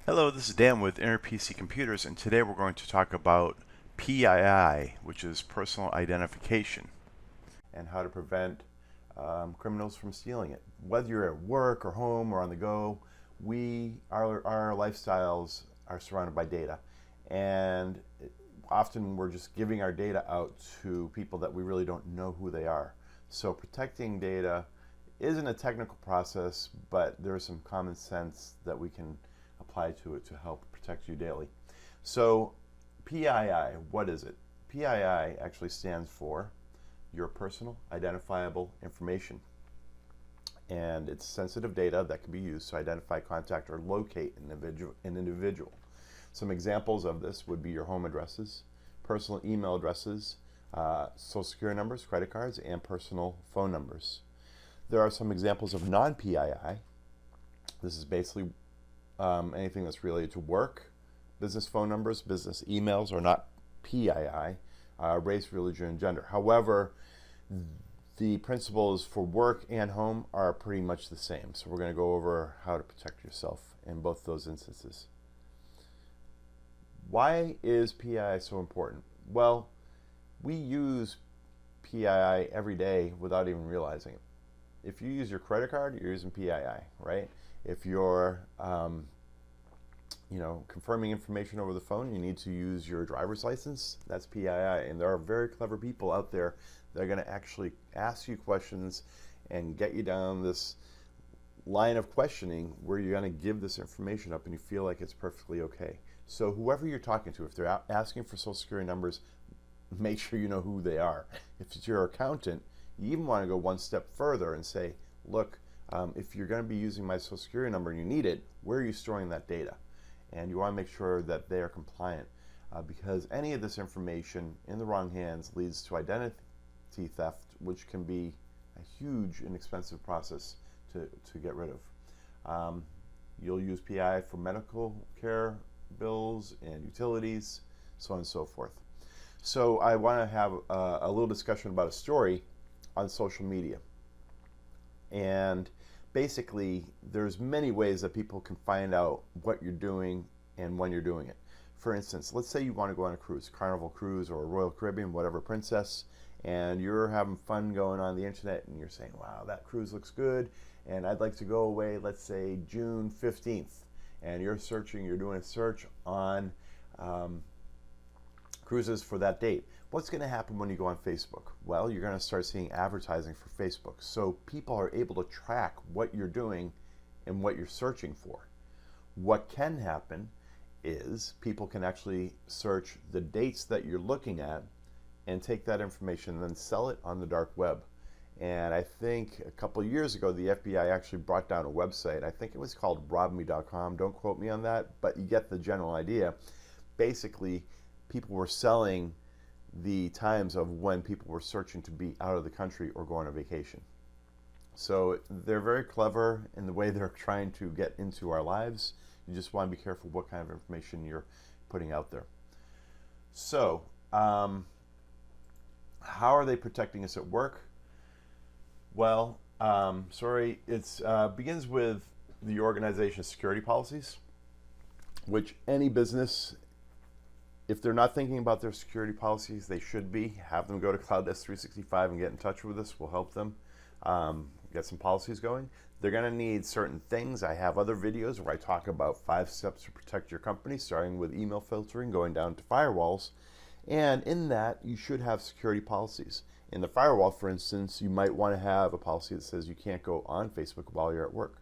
Hello, this is Dan with InnerPC Computers, and today we're going to talk about PII, which is personal identification, and how to prevent criminals from stealing it. Whether you're at work or home or on the go, our lifestyles are surrounded by data, and often we're just giving our data out to people that we really don't know who they are. So protecting data isn't a technical process, but there's some common sense that we can apply to it to help protect you daily. So PII, what is it? PII actually stands for your personal identifiable information. And it's sensitive data that can be used to identify, contact, or locate an individual. Some examples of this would be your home addresses, personal email addresses, social security numbers, credit cards, and personal phone numbers. There are some examples of non-PII. This is basically anything that's related to work, business phone numbers, business emails are not PII, race, religion, and gender. However, the principles for work and home are pretty much the same. So we're going to go over how to protect yourself in both those instances. Why is PII so important? Well, we use PII every day without even realizing it. If you use your credit card, you're using PII, right? If you're confirming information over the phone, you need to use your driver's license, that's PII. And there are very clever people out there that are going to actually ask you questions and get you down this line of questioning where you're going to give this information up and you feel like it's perfectly okay. So whoever you're talking to, if they're asking for social security numbers, make sure you know who they are. If it's your accountant, you even want to go one step further and say, look, if you're going to be using my social security number and you need it, where are you storing that data? And you want to make sure that they are compliant, because any of this information in the wrong hands leads to identity theft, which can be a huge and expensive process to get rid of. You'll use PII for medical care bills and utilities, so on and so forth. So I want to have a little discussion about a story on social media. And basically, there's many ways that people can find out what you're doing and when you're doing it. For instance, let's say you want to go on a cruise, Carnival Cruise or Royal Caribbean, whatever, Princess, and you're having fun going on the internet and you're saying, wow, that cruise looks good, and I'd like to go away, let's say June 15th, and you're doing a search on cruises for that date. What's going to happen when you go on Facebook? Well, you're going to start seeing advertising for Facebook. So people are able to track what you're doing and what you're searching for. What can happen is people can actually search the dates that you're looking at and take that information and then sell it on the dark web. And I think a couple of years ago, the FBI actually brought down a website. I think it was called robme.com. Don't quote me on that, but you get the general idea. Basically, people were selling the times of when people were searching to be out of the country or go on a vacation. So they're very clever in the way they're trying to get into our lives. You just want to be careful what kind of information you're putting out there. So how are they protecting us at work? Well, it begins with the organization's security policies, which any business, if they're not thinking about their security policies, they should be. Have them go to Cloud S365 and get in touch with us. We'll help them get some policies going. They're going to need certain things. I have other videos where I talk about 5 steps to protect your company, starting with email filtering, going down to firewalls. And in that, you should have security policies. In the firewall, for instance, you might want to have a policy that says you can't go on Facebook while you're at work.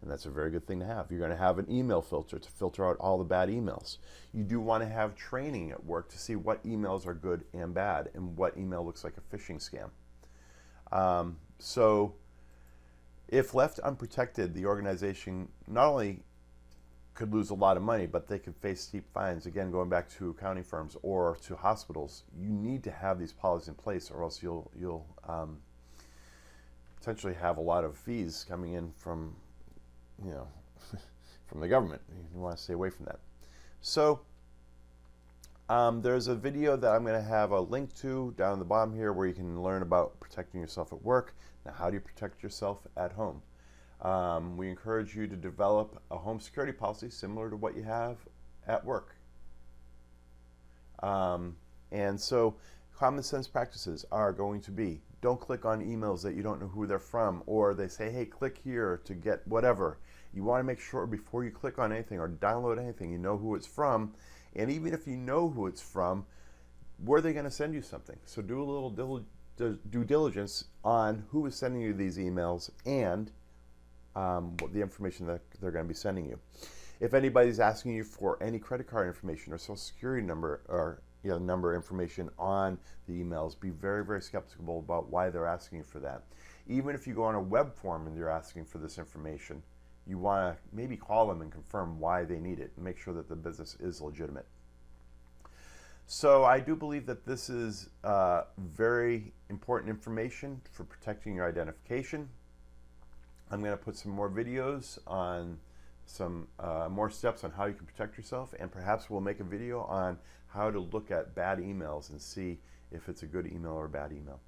And that's a very good thing to have. You're going to have an email filter to filter out all the bad emails. You do want to have training at work to see what emails are good and bad and what email looks like a phishing scam. So if left unprotected, the organization not only could lose a lot of money, but they could face steep fines. Again, going back to accounting firms or to hospitals, you need to have these policies in place, or else you'll potentially have a lot of fees coming in from from the government. You want to stay away from that. So there's a video that I'm going to have a link to down the bottom here where you can learn about protecting yourself at work. Now, how do you protect yourself at home? We encourage you to develop a home security policy similar to what you have at work. And so common sense practices are going to be, don't click on emails that you don't know who they're from, or they say, hey, click here to get whatever. You want to make sure before you click on anything or download anything, you know who it's from. And even if you know who it's from, were they going to send you something? So do a little due diligence on who is sending you these emails and the information that they're going to be sending you. If anybody's asking you for any credit card information or social security number or number information on the emails, be very, very skeptical about why they're asking you for that. Even if you go on a web form and they're asking for this information, you want to maybe call them and confirm why they need it and make sure that the business is legitimate. So I do believe that this is very important information for protecting your identification. I'm going to put some more videos on some more steps on how you can protect yourself, and perhaps we'll make a video on how to look at bad emails and see if it's a good email or a bad email.